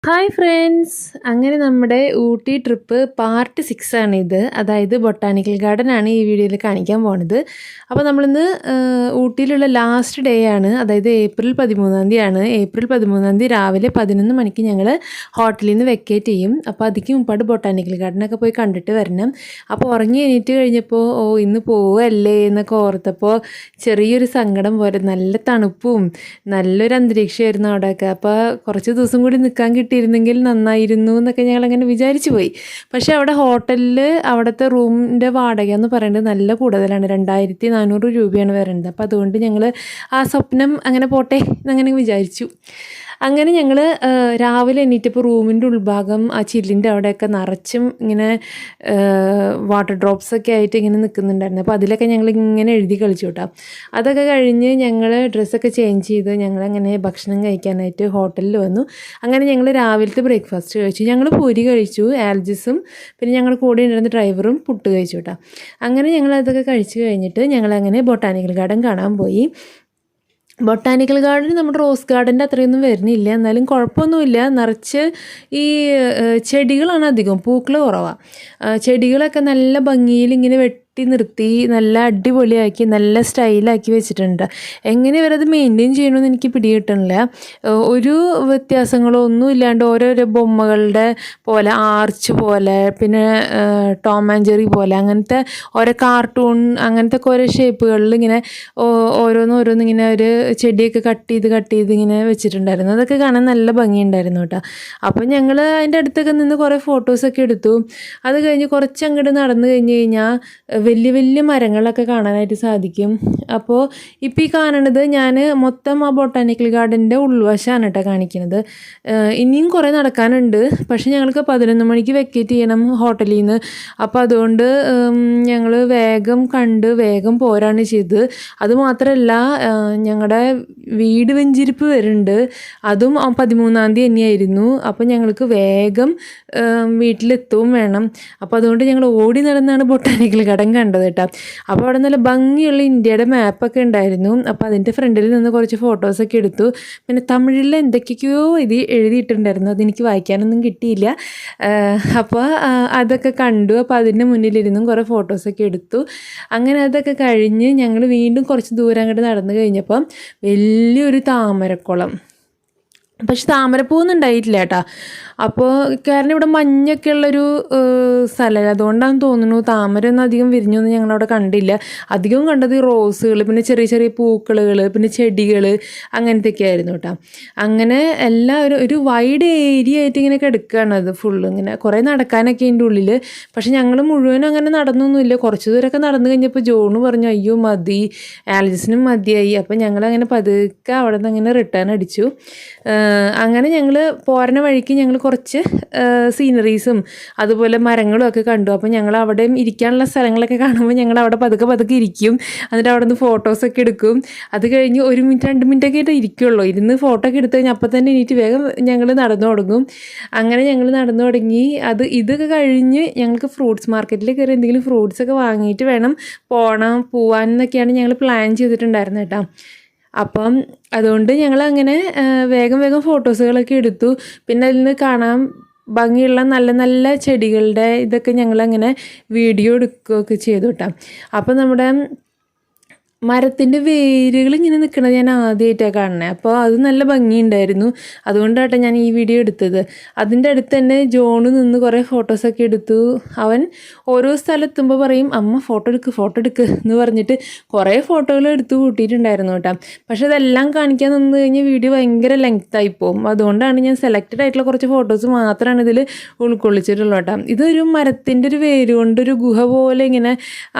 Hi friends, അങ്ങനെ നമ്മുടെ Ooty trip part 6 ആണിത്. അതായത് ബൊട്ടാണിക്കൽ ഗാർഡൻ ആണ് ഈ വീഡിയോയിൽ കാണിക്കാൻ പോണത്. അപ്പോൾ നമ്മളിന്ന് ഊട്ടിയിലുള്ള ലാസ്റ്റ് ഡേ ആണ്, അതായത് ഏപ്രിൽ 13 ആണ്. ഏപ്രിൽ 13 രാവിലെ 11 മണിക്ക് ഞങ്ങൾ ഹോട്ടലിൽ നിന്ന് വെക്കേറ്റ് ചെയ്യും. അപ്പോൾ അതിക്ക് മുമ്പാട് ബൊട്ടാണിക്കൽ ഗാർഡനൊക്കെ പോയി കണ്ടിട്ട് വരണം. അപ്പോൾ ഉറങ്ങി എണീറ്റ് കഴിഞ്ഞപ്പോൾ ഇന്ന് പോവല്ലേ എന്നൊക്കെ ഓർത്തപ്പോൾ ചെറിയൊരു സങ്കടം പോലെ. നല്ല തണുപ്പും നല്ലൊരു അന്തരീക്ഷമായിരുന്നു അവിടെയൊക്കെ. അപ്പോൾ കുറച്ച് ദിവസം കൂടി നിൽക്കാൻ കിട്ടിയിരുന്നെങ്കിൽ നന്നായിരുന്നു എന്നൊക്കെ ഞങ്ങളങ്ങനെ വിചാരിച്ചു പോയി. പക്ഷേ അവിടെ ഹോട്ടലിൽ അവിടുത്തെ റൂമിൻ്റെ വാടക എന്ന് പറയുന്നത് നല്ല കൂടുതലാണ്. 2400 രൂപയാണ് വരുന്നത്. അപ്പോൾ അതുകൊണ്ട് ഞങ്ങൾ ആ സ്വപ്നം അങ്ങനെ പോട്ടെ എന്നങ്ങനെ വിചാരിച്ചു. അങ്ങനെ ഞങ്ങൾ രാവിലെ എണീറ്റപ്പോൾ റൂമിൻ്റെ ഉൾഭാഗം ആ ചില്ലിൻ്റെ അവിടെയൊക്കെ നിറച്ചും ഇങ്ങനെ വാട്ടർ ഡ്രോപ്സൊക്കെ ആയിട്ട് ഇങ്ങനെ നിൽക്കുന്നുണ്ടായിരുന്നു. അപ്പോൾ അതിലൊക്കെ ഞങ്ങൾ ഇങ്ങനെ എഴുതി കളിച്ചു കേട്ടോ. അതൊക്കെ കഴിഞ്ഞ് ഞങ്ങൾ ഡ്രസ്സൊക്കെ ചേഞ്ച് ചെയ്ത് ഞങ്ങളങ്ങനെ ഭക്ഷണം കഴിക്കാനായിട്ട് ഹോട്ടലിൽ വന്നു. അങ്ങനെ ഞങ്ങൾ രാവിലത്തെ ബ്രേക്ക്ഫാസ്റ്റ് കഴിച്ചു. ഞങ്ങൾ പൂരി കഴിച്ചു, ആൽജിസും പിന്നെ ഞങ്ങളുടെ കൂടെ ഉണ്ടായിരുന്ന ഡ്രൈവറും പുട്ട് കഴിച്ചു കേട്ടോ. അങ്ങനെ ഞങ്ങൾ അതൊക്കെ കഴിച്ച് കഴിഞ്ഞിട്ട് ഞങ്ങളങ്ങനെ ബൊട്ടാണിക്കൽ ഗാർഡൻ കാണാൻ പോയി. ബൊട്ടാണിക്കൽ ഗാർഡൻ നമ്മുടെ റോസ് ഗാർഡൻ്റെ അത്രയൊന്നും വരുന്നില്ല, എന്നാലും കുഴപ്പമൊന്നുമില്ല. നിറച്ച് ഈ ചെടികളാണ് അധികം, പൂക്കൾ കുറവാണ്. ചെടികളൊക്കെ നല്ല ഭംഗിയിൽ ഇങ്ങനെ നിർത്തി നല്ല അടിപൊളിയാക്കി നല്ല സ്റ്റൈലാക്കി വെച്ചിട്ടുണ്ട്. എങ്ങനെ ഇവരത് മെയിൻറ്റെയിൻ ചെയ്യണമെന്ന് എനിക്ക് പിടികിട്ടണില്ല. ഒരു വ്യത്യാസങ്ങളോ ഒന്നും ഇല്ലാണ്ട് ഓരോരോ ബൊമ്മകളുടെ പോലെ, ആർച്ച് പോലെ, പിന്നെ ടോം ആൻഡ് ജെറി പോലെ, അങ്ങനത്തെ ഓരോ കാർട്ടൂൺ അങ്ങനത്തെ ഓരോ ഷേപ്പുകളിൽ ഇങ്ങനെ ഓരോന്നിങ്ങനെ ഒരു ചെടിയൊക്കെ കട്ട് ചെയ്ത് ഇങ്ങനെ വെച്ചിട്ടുണ്ടായിരുന്നു. അതൊക്കെ കാണാൻ നല്ല ഭംഗിയുണ്ടായിരുന്നു കേട്ടോ. അപ്പം ഞങ്ങൾ അതിൻ്റെ അടുത്തൊക്കെ നിന്ന് കുറേ ഫോട്ടോസൊക്കെ എടുത്തു. അത് കഴിഞ്ഞ് കുറച്ച് അങ്ങോട്ട് നടന്നു കഴിഞ്ഞാൽ വലിയ വലിയ മരങ്ങളൊക്കെ കാണാനായിട്ട് സാധിക്കും. അപ്പോൾ ഇപ്പോൾ ഈ കാണുന്നത് ഞാൻ മൊത്തം ആ ബൊട്ടാണിക്കൽ ഗാർഡൻ്റെ ഉൾവശമാണ് കേട്ടോ കാണിക്കുന്നത്. ഇനിയും കുറേ നടക്കാനുണ്ട്. പക്ഷേ ഞങ്ങൾക്ക് 11 മണിക്ക് വെക്കേറ്റ് ചെയ്യണം ഹോട്ടലിൽ നിന്ന്. അപ്പോൾ അതുകൊണ്ട് ഞങ്ങൾ വേഗം കണ്ട് വേഗം പോരാണ് ചെയ്തത്. അതുമാത്രമല്ല, ഞങ്ങളുടെ വീട് വെഞ്ചിരിപ്പ് വരുന്നുണ്ട്. അതും 13 തന്നെയായിരുന്നു. അപ്പോൾ ഞങ്ങൾക്ക് വേഗം വീട്ടിലെത്തുകയും വേണം. അപ്പോൾ അതുകൊണ്ട് ഞങ്ങൾ ഓടി നടന്നാണ് ബൊട്ടാണിക്കൽ ഗാർഡൻ കണ്ടത് കേട്ടോ. അപ്പോൾ അവിടെ നല്ല ഭംഗിയുള്ള ഇന്ത്യയുടെ മാപ്പൊക്കെ ഉണ്ടായിരുന്നു. അപ്പോൾ അതിൻ്റെ ഫ്രണ്ടിൽ നിന്ന് കുറച്ച് ഫോട്ടോസൊക്കെ എടുത്തു. പിന്നെ തമിഴിൽ എന്തൊക്കെയോ എഴുതിയിട്ടുണ്ടായിരുന്നു, അതെനിക്ക് വായിക്കാനൊന്നും കിട്ടിയില്ല. അപ്പോൾ അതൊക്കെ കണ്ടു. അപ്പോൾ അതിൻ്റെ മുന്നിലിരുന്നും കുറേ ഫോട്ടോസൊക്കെ എടുത്തു. അങ്ങനെ അതൊക്കെ കഴിഞ്ഞ് ഞങ്ങൾ വീണ്ടും കുറച്ച് ദൂരം അങ്ങോട്ട് നടന്നു കഴിഞ്ഞപ്പം വലിയൊരു താമരക്കുളം. പക്ഷെ താമരപ്പൂവൊന്നും ഉണ്ടായിട്ടില്ല കേട്ടോ. അപ്പോൾ കാരണം ഇവിടെ മഞ്ഞൊക്കെ ഉള്ളൊരു സ്ഥലമല്ല, അതുകൊണ്ടാണെന്ന് തോന്നുന്നു താമരയൊന്നും അധികം വിരിഞ്ഞൊന്നും ഞങ്ങളവിടെ കണ്ടില്ല. അധികം കണ്ടത് ഈ റോസുകൾ, പിന്നെ ചെറിയ ചെറിയ പൂക്കളുകൾ, പിന്നെ ചെടികൾ, അങ്ങനത്തെയൊക്കെ ആയിരുന്നു കേട്ടോ. അങ്ങനെ എല്ലാം ഒരു വൈഡ് ഏരിയ ആയിട്ട് ഇങ്ങനെ കിടക്കുകയാണ് അത് ഫുള്ള്. ഇങ്ങനെ കുറേ നടക്കാനൊക്കെ അതിൻ്റെ ഉള്ളിൽ. പക്ഷെ ഞങ്ങൾ മുഴുവനും അങ്ങനെ നടന്നൊന്നുമില്ല. കുറച്ച് ദൂരമൊക്കെ നടന്നു കഴിഞ്ഞപ്പോൾ ജോണ് പറഞ്ഞു അയ്യോ മതി, ആൽജിസിനും മതിയായി. അപ്പം ഞങ്ങളങ്ങനെ പതുക്കെ അവിടെ നിന്ന് അങ്ങനെ റിട്ടേൺ അടിച്ചു. അങ്ങനെ ഞങ്ങൾ പോരണ വഴിക്ക് ഞങ്ങൾ കുറച്ച് സീനറീസും അതുപോലെ മരങ്ങളും ഒക്കെ കണ്ടു. അപ്പോൾ ഞങ്ങൾ അവിടെയും ഇരിക്കാനുള്ള സ്ഥലങ്ങളൊക്കെ കാണുമ്പോൾ ഞങ്ങൾ അവിടെ പതുക്കെ ഇരിക്കും. എന്നിട്ട് അവിടെ നിന്ന് ഫോട്ടോസൊക്കെ എടുക്കും. അത് കഴിഞ്ഞ് 1 മിനിറ്റ് 2 മിനിറ്റൊക്കെ ആയിട്ട് ഇരിക്കുള്ളൂ. ഇരുന്ന് ഫോട്ടോ ഒക്കെ എടുത്ത് കഴിഞ്ഞാൽ അപ്പം തന്നെ എണീറ്റ് വേഗം ഞങ്ങൾ നടന്നു തുടങ്ങും. അങ്ങനെ ഞങ്ങൾ നടന്നു തുടങ്ങി. ഇതൊക്കെ കഴിഞ്ഞ് ഞങ്ങൾക്ക് ഫ്രൂട്ട്സ് മാർക്കറ്റിൽ കയറി എന്തെങ്കിലും ഫ്രൂട്ട്സൊക്കെ വാങ്ങിയിട്ട് വേണം പോവാൻ എന്നൊക്കെയാണ് ഞങ്ങൾ പ്ലാൻ ചെയ്തിട്ടുണ്ടായിരുന്നത് കേട്ടോ. അപ്പം അതുകൊണ്ട് ഞങ്ങളങ്ങനെ വേഗം ഫോട്ടോസുകളൊക്കെ എടുത്തു. പിന്നെ അതിൽ നിന്ന് കാണാൻ ഭംഗിയുള്ള നല്ല നല്ല ചെടികളുടെ ഇതൊക്കെ ഞങ്ങളങ്ങനെ വീഡിയോ എടുക്കുകയൊക്കെ ചെയ്തു കേട്ടോ. അപ്പം നമ്മുടെ മരത്തിൻ്റെ വേരുകൾ ഇങ്ങനെ നിൽക്കുന്നത് ഞാൻ ആദ്യമായിട്ടാണ് കാണുന്നത്. അപ്പോൾ അത് നല്ല ഭംഗിയുണ്ടായിരുന്നു. അതുകൊണ്ടാട്ടോ ഞാൻ ഈ വീഡിയോ എടുത്തത്. അതിൻ്റെ അടുത്ത് തന്നെ ജോണ് നിന്ന് കുറേ ഫോട്ടോസൊക്കെ എടുത്തു. അവൻ ഓരോ സ്ഥലത്തുമ്പോൾ പറയും അമ്മ ഫോട്ടോ എടുക്ക് എന്ന് പറഞ്ഞിട്ട് കുറേ ഫോട്ടോകൾ എടുത്ത് കൂട്ടിയിട്ടുണ്ടായിരുന്നു കേട്ടോ. പക്ഷെ അതെല്ലാം കാണിക്കാൻ നിന്ന് കഴിഞ്ഞാൽ വീഡിയോ ഭയങ്കര ലെങ്ത്തായി പോകും. അതുകൊണ്ടാണ് ഞാൻ സെലക്റ്റഡ് ആയിട്ടുള്ള കുറച്ച് ഫോട്ടോസ് മാത്രമാണ് ഇതിൽ ഉൾക്കൊള്ളിച്ചിട്ടുള്ളത് കേട്ടോ. ഇതൊരു മരത്തിൻ്റെ ഒരു വേര് കൊണ്ടൊരു ഗുഹ പോലെ ഇങ്ങനെ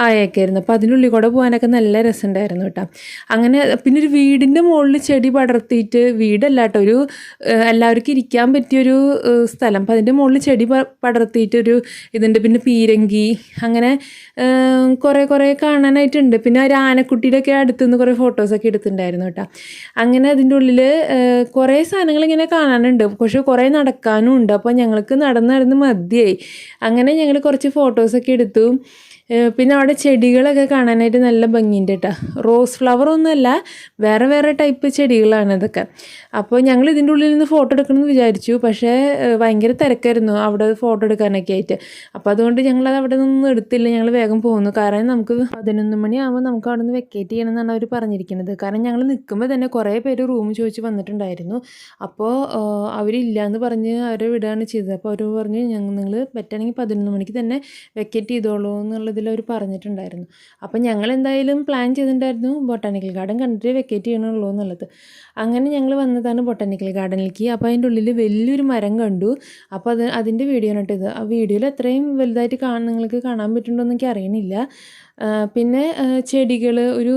ആയേക്കായിരുന്നു. അപ്പോൾ അതിനുള്ളിൽ കൂടെ പോകാനൊക്കെ നല്ല രസം ഉണ്ടായിരുന്നു കേട്ടോ. അങ്ങനെ പിന്നെ ഒരു വീടിൻ്റെ മുകളിൽ ചെടി പടർത്തിയിട്ട്, വീടല്ല കേട്ടോ, ഒരു എല്ലാവർക്കും ഇരിക്കാൻ പറ്റിയൊരു സ്ഥലം. അപ്പോൾ അതിൻ്റെ മുകളിൽ ചെടി പടർത്തിയിട്ടൊരു ഇതുണ്ട്. പിന്നെ പീരങ്കി, അങ്ങനെ കുറേ കാണാനായിട്ടുണ്ട്. പിന്നെ ഒരു ആനക്കുട്ടിയുടെയൊക്കെ അടുത്തുനിന്ന് കുറേ ഫോട്ടോസൊക്കെ എടുത്തിട്ടുണ്ടായിരുന്നു കേട്ടോ. അങ്ങനെ അതിൻ്റെ ഉള്ളിൽ കുറേ സാധനങ്ങൾ ഇങ്ങനെ കാണാനുണ്ട്. പക്ഷേ കുറേ നടക്കാനും ഉണ്ട്. അപ്പോൾ ഞങ്ങൾക്ക് നടന്ന് മതിയായി. അങ്ങനെ ഞങ്ങൾ കുറച്ച് ഫോട്ടോസൊക്കെ എടുത്തു. പിന്നെ അവിടെ ചെടികളൊക്കെ കാണാനായിട്ട് നല്ല ഭംഗിയുണ്ട് കേട്ടോ. റോസ് ഫ്ലവർ ഒന്നുമല്ല, വേറെ വേറെ ടൈപ്പ് ചെടികളാണ് ഇതൊക്കെ. അപ്പോൾ ഞങ്ങൾ ഇതിൻ്റെ ഉള്ളിൽ നിന്ന് ഫോട്ടോ എടുക്കണമെന്ന് വിചാരിച്ചു, പക്ഷേ ഭയങ്കര തിരക്കായിരുന്നു അവിടെ ഫോട്ടോ എടുക്കാനൊക്കെ ആയിട്ട്. അപ്പോൾ അതുകൊണ്ട് ഞങ്ങളത് അവിടെ നിന്നും എടുത്തില്ല, ഞങ്ങൾ വേഗം പോകുന്നു. കാരണം നമുക്ക് 11 മണിയാകുമ്പോൾ നമുക്ക് അവിടെ നിന്ന് വെക്കേറ്റ് ചെയ്യണം എന്നാണ് അവർ പറഞ്ഞിരിക്കുന്നത്. കാരണം ഞങ്ങൾ നിൽക്കുമ്പോൾ തന്നെ കുറേ പേര് റൂം ചോദിച്ച് വന്നിട്ടുണ്ടായിരുന്നു. അപ്പോൾ അവരില്ല എന്ന് പറഞ്ഞ് അവരെ വിടുകയാണ് ചെയ്തത്. അപ്പോൾ അവർ പറഞ്ഞ് നിങ്ങൾ പറ്റുകയാണെങ്കിൽ 11 മണിക്ക് തന്നെ വെക്കേറ്റ് ചെയ്തോളൂ എന്നുള്ളതിൽ അവർ പറഞ്ഞിട്ടുണ്ടായിരുന്നു. അപ്പം ഞങ്ങൾ എന്തായാലും പ്ലാൻ ചെയ്തിട്ടുണ്ടായിരുന്നു ബൊട്ടാണിക്കൽ ഗാർഡൻ കണ്ടിട്ട് വെക്കേറ്റ് ചെയ്യണുള്ളൂ എന്നുള്ളത്. അങ്ങനെ ഞങ്ങൾ വന്നതാണ് ബൊട്ടാണിക്കൽ ഗാർഡനിലേക്ക്. അപ്പോൾ അതിൻ്റെ ഉള്ളിൽ വലിയൊരു മരം കണ്ടു. അപ്പോൾ അതിൻ്റെ വീഡിയോ ആണ് ഇത്. ആ വീഡിയോയിൽ അത്രയും വലുതായിട്ട് നിങ്ങൾക്ക് കാണാൻ പറ്റുന്നുണ്ടോ എന്ന് എനിക്ക് അറിയണില്ല. പിന്നെ ചെടികൾ, ഒരു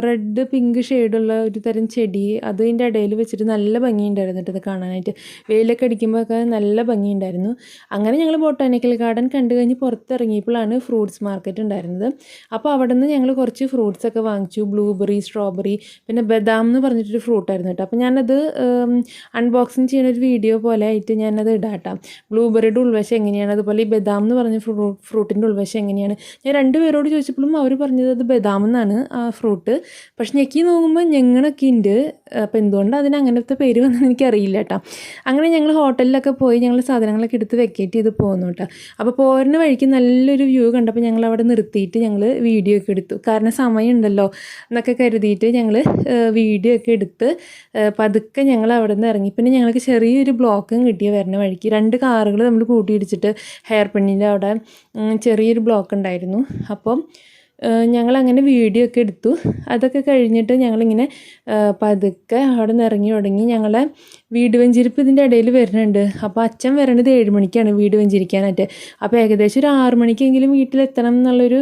റെഡ് പിങ്ക് ഷെയ്ഡുള്ള ഒരു തരം ചെടി, അതിൻ്റെ ഇടയിൽ വെച്ചിട്ട് നല്ല ഭംഗിയുണ്ടായിരുന്നു കേട്ടോ ഇത് കാണാനായിട്ട്. വെയിലൊക്കെ അടിക്കുമ്പോഴൊക്കെ നല്ല ഭംഗിയുണ്ടായിരുന്നു. അങ്ങനെ ഞങ്ങൾ ബൊട്ടാണിക്കൽ ഗാർഡൻ കണ്ടു കഴിഞ്ഞ് പുറത്തിറങ്ങിയപ്പോഴാണ് ഫ്രൂട്ട്സ് മാർക്കറ്റ് ഉണ്ടായിരുന്നത്. അപ്പോൾ അവിടെ നിന്ന് ഞങ്ങൾ കുറച്ച് ഫ്രൂട്ട്സൊക്കെ വാങ്ങിച്ചു. ബ്ലൂബെറി, സ്ട്രോബെറി, പിന്നെ ബദാം എന്ന് പറഞ്ഞിട്ടൊരു ഫ്രൂട്ടായിരുന്നു കേട്ടോ. അപ്പോൾ ഞാനത് അൺബോക്സിങ് ചെയ്യുന്ന ഒരു വീഡിയോ പോലെ ആയിട്ട് ഞാനത് ഇടാം. ബ്ലൂബെറിയുടെ ഉൾവശം എങ്ങനെയാണ്, അതുപോലെ ഈ ബദാം എന്ന് പറഞ്ഞ ഫ്രൂട്ടിൻ്റെ ഉൾവശം എങ്ങനെയാണ്. ഞാൻ രണ്ടുപേരോട് ചോദിച്ചപ്പോഴും അവർ പറഞ്ഞത് അത് ബദാം എന്നാണ് ആ ഫ്രൂട്ട്. പക്ഷെ ഞെക്കി നോക്കുമ്പോൾ ഞങ്ങളൊക്കെ ഉണ്ട്. അപ്പോൾ എന്തുകൊണ്ട് അതിന് അങ്ങനത്തെ പേര് വന്നതെന്ന് എനിക്കറിയില്ല കേട്ടോ. അങ്ങനെ ഞങ്ങൾ ഹോട്ടലിലൊക്കെ പോയി ഞങ്ങൾ സാധനങ്ങളൊക്കെ എടുത്ത് വെക്കേറ്റ് ചെയ്ത് പോകുന്നു കേട്ടോ. അപ്പോൾ പോരുന്ന വഴിക്ക് നല്ലൊരു വ്യൂ കണ്ടപ്പോൾ ഞങ്ങൾ അവിടെ നിർത്തിയിട്ട് ഞങ്ങൾ വീഡിയോ ഒക്കെ എടുത്തു. കാരണം സമയമുണ്ടല്ലോ എന്നൊക്കെ കരുതിയിട്ട് ഞങ്ങൾ വീഡിയോ ഒക്കെ എടുത്ത് പതുക്കെ ഞങ്ങൾ അവിടെ നിന്ന് ഇറങ്ങി. പിന്നെ ഞങ്ങൾക്ക് ചെറിയൊരു ബ്ലോക്കും കിട്ടിയ വരുന്ന വഴിക്ക് 2 കാറുകൾ നമ്മൾ കൂട്ടിയിടിച്ചിട്ട് ഹെയർ പിന്നിൻ്റെ അവിടെ ചെറിയൊരു ബ്ലോക്ക് ഉണ്ടായിരുന്നു. അപ്പം ഞങ്ങളങ്ങനെ വീഡിയോ ഒക്കെ എടുത്തു. അതൊക്കെ കഴിഞ്ഞിട്ട് ഞങ്ങളിങ്ങനെ പതുക്കെ അവിടെ നിന്ന് ഇറങ്ങി തുടങ്ങി. ഞങ്ങളെ വീട് വെഞ്ചിരിപ്പ് ഇതിൻ്റെ ഇടയിൽ വരുന്നുണ്ട്. അപ്പോൾ അച്ഛൻ വരേണ്ടത് 7 മണിക്കാണ് വീട് വെഞ്ചിരിക്കാനായിട്ട്. അപ്പോൾ ഏകദേശം ഒരു 6 മണിക്കെങ്കിലും വീട്ടിലെത്തണം എന്നുള്ളൊരു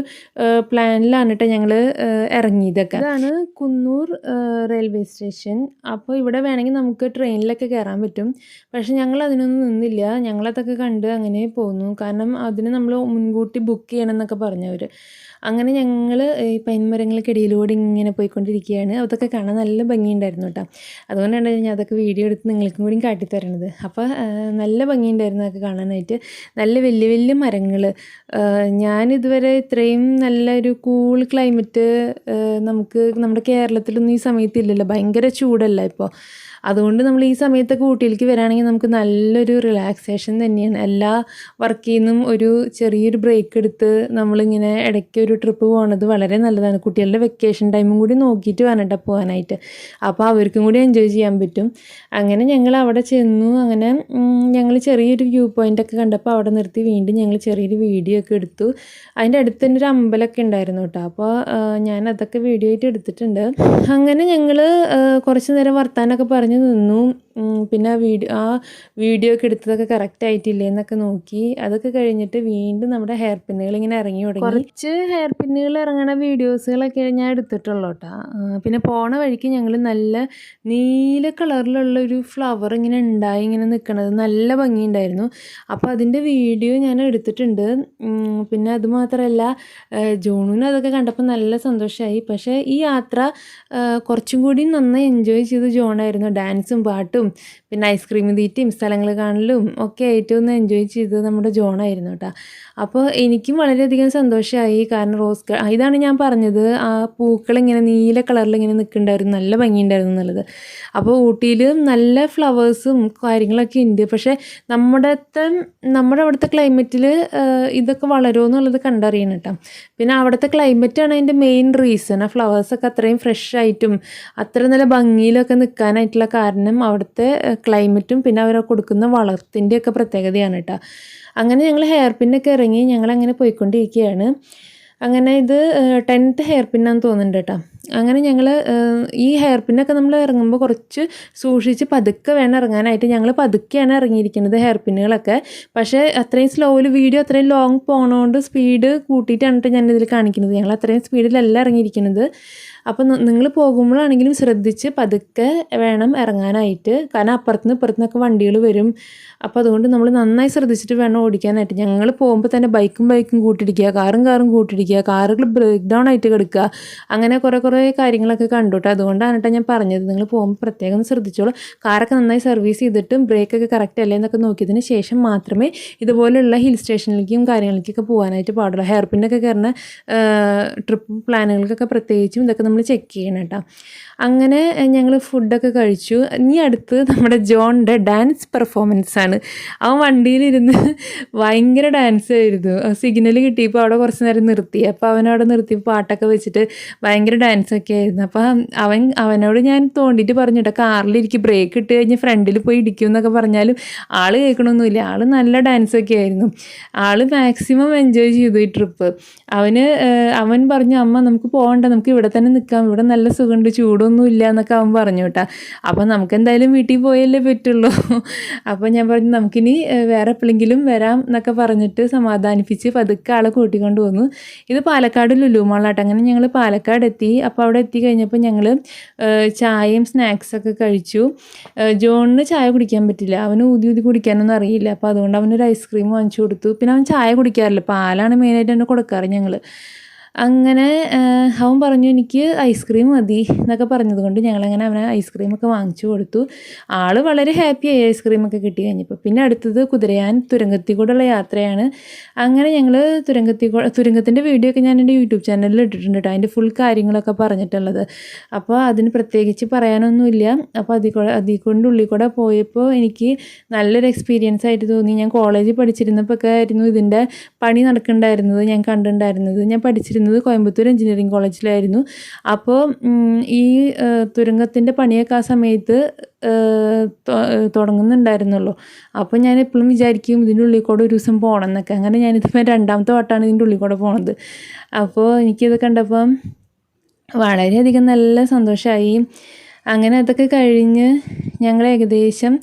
പ്ലാനിലാണ് കേട്ടോ ഞങ്ങൾ ഇറങ്ങിയതൊക്കെ. ഇതാണ് കുന്നൂർ റെയിൽവേ സ്റ്റേഷൻ. അപ്പോൾ ഇവിടെ വേണമെങ്കിൽ നമുക്ക് ട്രെയിനിലൊക്കെ കയറാൻ പറ്റും. പക്ഷേ ഞങ്ങൾ അതിനൊന്നും നിന്നില്ല. ഞങ്ങളതൊക്കെ കണ്ട് അങ്ങനെ പോന്നു. കാരണം അതിന് നമ്മൾ മുൻകൂട്ടി ബുക്ക് ചെയ്യണം എന്നൊക്കെ പറഞ്ഞവർ. അങ്ങനെ ഞങ്ങൾ ഈ പൈൻമരങ്ങൾക്കിടയിലൂടെ ഇങ്ങനെ പോയിക്കൊണ്ടിരിക്കുകയാണ്. അതൊക്കെ കാണാൻ നല്ല ഭംഗിയുണ്ടായിരുന്നു കേട്ടോ. അതുകൊണ്ടാണ് ഞാൻ അതൊക്കെ വീഡിയോ എടുത്ത് നിങ്ങൾക്കും കൂടി കാട്ടിത്തരണത്. അപ്പോൾ നല്ല ഭംഗിയുണ്ടായിരുന്നു അതൊക്കെ കാണാനായിട്ട്. നല്ല വലിയ വലിയ മരങ്ങൾ. ഞാനിതുവരെ ഇത്രയും നല്ലൊരു കൂൾ ക്ലൈമറ്റ് നമുക്ക് നമ്മുടെ കേരളത്തിലൊന്നും ഈ സമയത്തില്ലല്ലോ. ഭയങ്കര ചൂടല്ല ഇപ്പോൾ. അതുകൊണ്ട് നമ്മൾ ഈ സമയത്തൊക്കെ ഊട്ടിയിലേക്ക് വരികയാണെങ്കിൽ നമുക്ക് നല്ലൊരു റിലാക്സേഷൻ തന്നെയാണ്. എല്ലാ വർക്കിൽ നിന്നും ഒരു ചെറിയൊരു ബ്രേക്ക് എടുത്ത് നമ്മളിങ്ങനെ ഇടയ്ക്ക് ഒരു ട്രിപ്പ് പോകുന്നത് വളരെ നല്ലതാണ്. കുട്ടികളുടെ വെക്കേഷൻ ടൈമും കൂടി നോക്കിയിട്ട് വേണം കേട്ടോ പോകാനായിട്ട്. അപ്പോൾ അവർക്കും കൂടി എൻജോയ് ചെയ്യാൻ പറ്റും. അങ്ങനെ ഞങ്ങൾ അവിടെ ചെന്നു. അങ്ങനെ ഞങ്ങൾ ചെറിയൊരു വ്യൂ പോയിൻ്റൊക്കെ കണ്ടപ്പോൾ അവിടെ നിർത്തി വീണ്ടും ഞങ്ങൾ ചെറിയൊരു വീഡിയോ ഒക്കെ എടുത്തു. അതിൻ്റെ അടുത്ത് തന്നെ ഒരു അമ്പലമൊക്കെ ഉണ്ടായിരുന്നു കേട്ടോ. അപ്പോൾ ഞാൻ അതൊക്കെ വീഡിയോ ആയിട്ട് എടുത്തിട്ടുണ്ട്. അങ്ങനെ ഞങ്ങൾ കുറച്ച് നേരം വർത്താനമൊക്കെ പറഞ്ഞ് നിന്നു. പിന്നെ ആ വീഡിയോ ഒക്കെ എടുത്തതൊക്കെ കറക്റ്റ് ആയിട്ടില്ലേ എന്നൊക്കെ നോക്കി. അതൊക്കെ കഴിഞ്ഞിട്ട് വീണ്ടും നമ്മുടെ ഹെയർ പിന്നുകൾ ഇങ്ങനെ ഇറങ്ങി തുടങ്ങി. കുറച്ച് ഹെയർ പിന്നുകൾ ഇറങ്ങണ വീഡിയോസുകളൊക്കെ ഞാൻ എടുത്തിട്ടുള്ളൂ കേട്ടോ. പിന്നെ പോണ വഴിക്ക് ഞങ്ങൾ നല്ല നീല കളറിലുള്ള ഒരു ഫ്ലവർ ഇങ്ങനെ ഉണ്ടായി ഇങ്ങനെ നിൽക്കണത് നല്ല ഭംഗിയുണ്ടായിരുന്നു. അപ്പോൾ അതിൻ്റെ വീഡിയോ ഞാൻ എടുത്തിട്ടുണ്ട്. പിന്നെ അതുമാത്രമല്ല ജോണുവിന് അതൊക്കെ കണ്ടപ്പോൾ നല്ല സന്തോഷമായി. പക്ഷേ ഈ യാത്ര കുറച്ചും കൂടി നന്നായി എൻജോയ് ചെയ്ത് ജോണായിരുന്നു. ഡാൻസും പാട്ടും പിന്നെ ഐസ്ക്രീം തീറ്റയും സ്ഥലങ്ങൾ കാണലും ഒക്കെ ഏറ്റവും എൻജോയ് ചെയ്തത് നമ്മുടെ ജോണായിരുന്നു കേട്ടോ. അപ്പോൾ എനിക്കും വളരെയധികം സന്തോഷമായി. കാരണം ഇതാണ് ഞാൻ പറഞ്ഞത്, ആ പൂക്കളിങ്ങനെ നീല കളറിൽ ഇങ്ങനെ നിൽക്കുന്നുണ്ടായിരുന്നു, നല്ല ഭംഗിയുണ്ടായിരുന്നു എന്നുള്ളത്. അപ്പോൾ ഊട്ടിയിൽ നല്ല ഫ്ലവേഴ്സും കാര്യങ്ങളൊക്കെ ഉണ്ട്. പക്ഷേ നമ്മുടെ അവിടുത്തെ ക്ലൈമറ്റിൽ ഇതൊക്കെ വളരുമോ എന്നുള്ളത് കണ്ടറിയണം കേട്ടോ. പിന്നെ അവിടുത്തെ ക്ലൈമറ്റാണ് അതിൻ്റെ മെയിൻ റീസൺ. ആ ഫ്ലവേഴ്സൊക്കെ അത്രയും ഫ്രഷ് ആയിട്ടും അത്ര നല്ല ഭംഗിയിലൊക്കെ നിൽക്കാനായിട്ടുള്ള കാരണം അവിടുത്തെ ക്ലൈമറ്റും പിന്നെ അവർ കൊടുക്കുന്ന വളത്തിൻ്റെയൊക്കെ പ്രത്യേകതയാണ് കേട്ടോ. അങ്ങനെ ഞങ്ങൾ ഹെയർ പിന്നൊക്കെ ഇറങ്ങി ഞങ്ങളങ്ങനെ പോയിക്കൊണ്ടിരിക്കുകയാണ്. അങ്ങനെ ഇത് 10th ഹെയർ പിന്നാന്ന് തോന്നുന്നുണ്ട് കേട്ടോ. അങ്ങനെ ഞങ്ങൾ ഈ ഹെയർ പിന്നൊക്കെ നമ്മൾ ഇറങ്ങുമ്പോൾ കുറച്ച് സൂക്ഷിച്ച് പതുക്കെ വേണം ഇറങ്ങാനായിട്ട്. ഞങ്ങൾ പതുക്കെയാണ് ഇറങ്ങിയിരിക്കുന്നത് ഹെയർ പിന്നുകളൊക്കെ. പക്ഷേ അത്രയും സ്ലോയിൽ വീഡിയോ അത്രയും ലോങ് പോകണോണ്ട് സ്പീഡ് കൂട്ടിയിട്ടാണ് ഞാനിതിൽ കാണിക്കുന്നത്. ഞങ്ങൾ അത്രയും സ്പീഡിലല്ല ഇറങ്ങിയിരിക്കുന്നത്. അപ്പോൾ നിങ്ങൾ പോകുമ്പോഴാണെങ്കിലും ശ്രദ്ധിച്ച് പതുക്കെ വേണം ഇറങ്ങാനായിട്ട്. കാരണം അപ്പുറത്തുനിന്ന് ഇപ്പുറത്തുനിന്നൊക്കെ വണ്ടികൾ വരും. അപ്പോൾ അതുകൊണ്ട് നമ്മൾ നന്നായി ശ്രദ്ധിച്ചിട്ട് വേണം ഓടിക്കാനായിട്ട്. ഞങ്ങൾ പോകുമ്പോൾ തന്നെ ബൈക്കും കൂട്ടിയിടിക്കുക, കാറും കൂട്ടിയിടിക്കുക, കാറുകൾ ബ്രേക്ക് ഡൗൺ ആയിട്ട് കിടക്കുക, അങ്ങനെ കുറേ കാര്യങ്ങളൊക്കെ കണ്ടു കേട്ടോ. അതുകൊണ്ടാണ് കേട്ടോ ഞാൻ പറഞ്ഞത്, നിങ്ങൾ പോകുമ്പോൾ പ്രത്യേകം ശ്രദ്ധിച്ചോളൂ. കാറൊക്കെ നന്നായി സർവീസ് ചെയ്തിട്ടും ബ്രേക്കൊക്കെ കറക്റ്റ് അല്ലേ എന്നൊക്കെ നോക്കിയതിന് ശേഷം മാത്രമേ ഇതുപോലെയുള്ള ഹിൽ സ്റ്റേഷനിലേക്കും കാര്യങ്ങളിലേക്കൊക്കെ പോകാനായിട്ട് പാടുള്ളൂ. ഹെയർ പിന്നൊക്കെ കയറുന്ന ട്രിപ്പ് പ്ലാനുകൾക്കൊക്കെ പ്രത്യേകിച്ചും ഇതൊക്കെ നമ്മൾ ചെക്ക് ചെയ്യണം കേട്ടോ. അങ്ങനെ ഞങ്ങൾ ഫുഡൊക്കെ കഴിച്ചു. ഇനി അടുത്ത് നമ്മുടെ ജോണിൻ്റെ ഡാൻസ് പെർഫോമൻസ് ആണ്. അവൻ വണ്ടിയിലിരുന്ന് ഭയങ്കര ഡാൻസ് ആയിരുന്നു. സിഗ്നൽ കിട്ടിയപ്പോൾ അവിടെ കുറച്ച് നേരം നിർത്തി. അപ്പോൾ അവനവിടെ നിർത്തി പാട്ടൊക്കെ വെച്ചിട്ട് ഭയങ്കര ഡാൻസൊക്കെ ആയിരുന്നു. അപ്പോൾ അവനോട് ഞാൻ തോണ്ടിയിട്ട് പറഞ്ഞു കേട്ടോ, കാറിലിരിക്കും, ബ്രേക്ക് ഇട്ട് കഴിഞ്ഞ് ഫ്രണ്ടിൽ പോയി ഇടിക്കും എന്നൊക്കെ പറഞ്ഞാലും ആൾ കേൾക്കണമൊന്നുമില്ല. ആൾ നല്ല ഡാൻസൊക്കെ ആയിരുന്നു. ആൾ മാക്സിമം എൻജോയ് ചെയ്തു ഈ ട്രിപ്പ്. അവൻ പറഞ്ഞു, അമ്മ നമുക്ക് പോകണ്ട, നമുക്ക് ഇവിടെ തന്നെ നിൽക്കാം, ഇവിടെ നല്ല സുഖമുണ്ട്, ചൂടൊന്നും ഇല്ല എന്നൊക്കെ അവൻ പറഞ്ഞു കേട്ടോ. അപ്പോൾ നമുക്ക് എന്തായാലും വീട്ടിൽ പോയല്ലേ പറ്റുള്ളൂ. അപ്പോൾ ഞാൻ പറഞ്ഞു നമുക്കിനി വേറെ എപ്പോഴെങ്കിലും വരാം എന്നൊക്കെ പറഞ്ഞിട്ട് സമാധാനിപ്പിച്ച് പതുക്കെ ആളെ കൂട്ടിക്കൊണ്ട് വന്നു. ഇത് പാലക്കാട് ലുലു മാളാട്ടോ. അങ്ങനെ ഞങ്ങൾ പാലക്കാട് എത്തി. അപ്പോൾ അവിടെ എത്തി കഴിഞ്ഞപ്പോൾ ഞങ്ങൾ ചായയും സ്നാക്സൊക്കെ കഴിച്ചു. ജോണിന് ചായ കുടിക്കാൻ പറ്റില്ല, അവന് ഊതി കുടിക്കാനൊന്നും അറിയില്ല. അപ്പോൾ അതുകൊണ്ട് അവനൊരു ഐസ്ക്രീം വാങ്ങിച്ചു കൊടുത്തു. പിന്നെ അവൻ ചായ കുടിക്കാറില്ല, പാലാണ് മെയിനായിട്ട് തന്നെ കൊടുക്കാറ് ഞങ്ങൾ. അങ്ങനെ അവൻ പറഞ്ഞു എനിക്ക് ഐസ്ക്രീം മതി എന്നൊക്കെ പറഞ്ഞത് കൊണ്ട് ഞങ്ങളങ്ങനെ അവനെ ഐസ്ക്രീമൊക്കെ വാങ്ങിച്ചു കൊടുത്തു. ആൾ വളരെ ഹാപ്പിയായി ഐസ്ക്രീമൊക്കെ കിട്ടി കഴിഞ്ഞപ്പോൾ. പിന്നെ അടുത്തത് കുതിരയാൻ തുരങ്കത്തിൽ കൂടെയുള്ള യാത്രയാണ്. അങ്ങനെ ഞങ്ങൾ തുരങ്കത്തിൻ്റെ വീഡിയോ ഒക്കെ ഞാൻ എൻ്റെ യൂട്യൂബ് ചാനലിൽ ഇട്ടിട്ടുണ്ട് കേട്ടോ, അതിൻ്റെ ഫുൾ കാര്യങ്ങളൊക്കെ പറഞ്ഞിട്ടുള്ളത്. അപ്പോൾ അതിന് പ്രത്യേകിച്ച് പറയാനൊന്നുമില്ല. അപ്പോൾ അതിൽ കൊണ്ട് ഉള്ളിൽ കൂടെ പോയപ്പോൾ എനിക്ക് നല്ലൊരു എക്സ്പീരിയൻസ് ആയിട്ട് തോന്നി. ഞാൻ കോളേജിൽ പഠിച്ചിരുന്നപ്പോൾ ഒക്കെ ആയിരുന്നു ഇതിൻ്റെ പണി നടക്കുന്നുണ്ടായിരുന്നത്, ഞാൻ കണ്ടിട്ടുണ്ടായിരുന്നത്. ഞാൻ പഠിച്ചിരുന്നത് കോയമ്പത്തൂർ എഞ്ചിനീയറിംഗ് കോളേജിലായിരുന്നു. അപ്പോൾ ഈ തുരങ്കത്തിൻ്റെ പണിയൊക്കെ ആ സമയത്ത് തുടങ്ങുന്നുണ്ടായിരുന്നുള്ളൂ. അപ്പോൾ ഞാൻ എപ്പോഴും വിചാരിക്കും ഇതിൻ്റെ ഉള്ളിൽ കൂടെ ഒരു ദിവസം പോകണം എന്നൊക്കെ. അങ്ങനെ ഞാനിതിപ്പോൾ രണ്ടാമത്തെ വട്ടമാണ് ഇതിൻ്റെ ഉള്ളിൽ കൂടെ പോണത്. അപ്പോൾ എനിക്കിത് കണ്ടപ്പം വളരെയധികം നല്ല സന്തോഷമായി. അങ്ങനെ അതൊക്കെ കഴിഞ്ഞ് ഞങ്ങൾ ഏകദേശം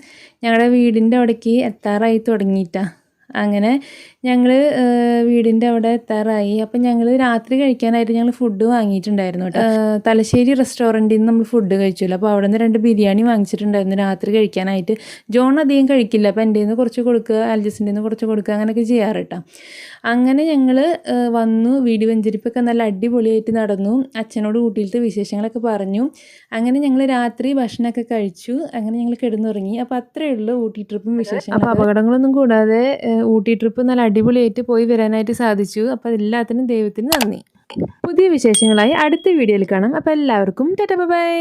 ഞങ്ങളുടെ വീടിൻ്റെ അവിടേക്ക് എത്താറായി തുടങ്ങിയിട്ടാണ്. അങ്ങനെ ഞങ്ങൾ വീടിൻ്റെ അവിടെ എത്താറായി. അപ്പം ഞങ്ങൾ രാത്രി കഴിക്കാനായിട്ട് ഞങ്ങൾ ഫുഡ് വാങ്ങിയിട്ടുണ്ടായിരുന്നു കേട്ടോ. തലശ്ശേരി റെസ്റ്റോറൻറ്റിൽ നിന്ന് നമ്മൾ ഫുഡ് കഴിച്ചല്ലോ. അപ്പോൾ അവിടെ നിന്ന് 2 ബിരിയാണി വാങ്ങിച്ചിട്ടുണ്ടായിരുന്നു രാത്രി കഴിക്കാനായിട്ട്. ജോൺ അധികം കഴിക്കില്ല, അപ്പോൾ എൻ്റെ നിന്ന് കുറച്ച് കൊടുക്കുക, ആൽജസിൻ്റെ നിന്ന് കുറച്ച് കൊടുക്കുക, അങ്ങനെയൊക്കെ ചെയ്യാറ് കേട്ടോ. അങ്ങനെ ഞങ്ങൾ വന്നു. വീട് വെഞ്ചരിപ്പൊക്കെ നല്ല അടിപൊളിയായിട്ട് നടന്നു. അച്ഛനോട് ഊട്ടിയിലത്തെ വിശേഷങ്ങളൊക്കെ പറഞ്ഞു. അങ്ങനെ ഞങ്ങൾ രാത്രി ഭക്ഷണമൊക്കെ കഴിച്ചു. അങ്ങനെ ഞങ്ങൾ കിടന്നുറങ്ങി. അപ്പോൾ അത്രയേ ഉള്ളൂ ഊട്ടി ട്രിപ്പും വിശേഷങ്ങളും. അപ്പോൾ അപകടങ്ങളൊന്നും കൂടാതെ ഊട്ടി ട്രിപ്പ് നല്ല അടിപൊളിയായിട്ട് പോയി വരാനായിട്ട് സാധിച്ചു. അപ്പോൾ എല്ലാത്തിനും ദൈവത്തിന് നന്ദി. പുതിയ വിശേഷങ്ങളായി അടുത്ത വീഡിയോയിൽ കാണാം. അപ്പോൾ എല്ലാവർക്കും ടാറ്റാ ബൈ.